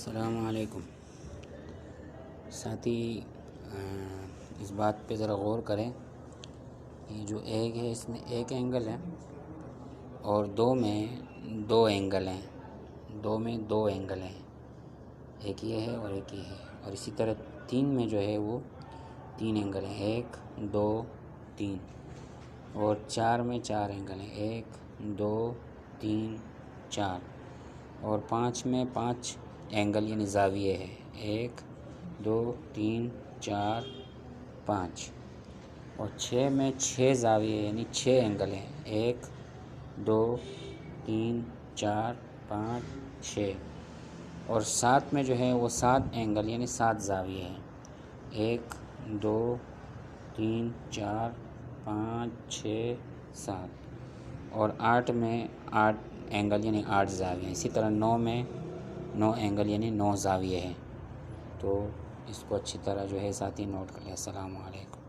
السلام علیکم ساتھی، اس بات پہ ذرا غور کریں. یہ جو ایک ہے اس میں ایک اینگل ہے اور دو میں دو اینگل ہیں. دو میں دو اینگل ہیں، ایک یہ ہے اور ایک یہ ہے. اور اسی طرح تین میں جو ہے وہ تین اینگل ہیں، ایک دو تین. اور چار میں چار اینگل ہیں، ایک دو تین چار. اور پانچ میں پانچ اینگل یعنی زاویے ہے، ایک دو تین چار پانچ. اور چھ میں چھ زاویے یعنی چھ اینگل ہیں، ایک دو تین چار پانچ چھ. اور سات میں جو ہے وہ سات اینگل یعنی سات زاویے ہیں، ایک دو تین چار پانچ چھ سات. اور آٹھ میں آٹھ اینگل یعنی آٹھ زاویے ہیں. اسی طرح نو میں نو اینگل یعنی نو زاویے ہیں. تو اس کو اچھی طرح جو ہے ساتھی نوٹ کر لیں. السلام علیکم.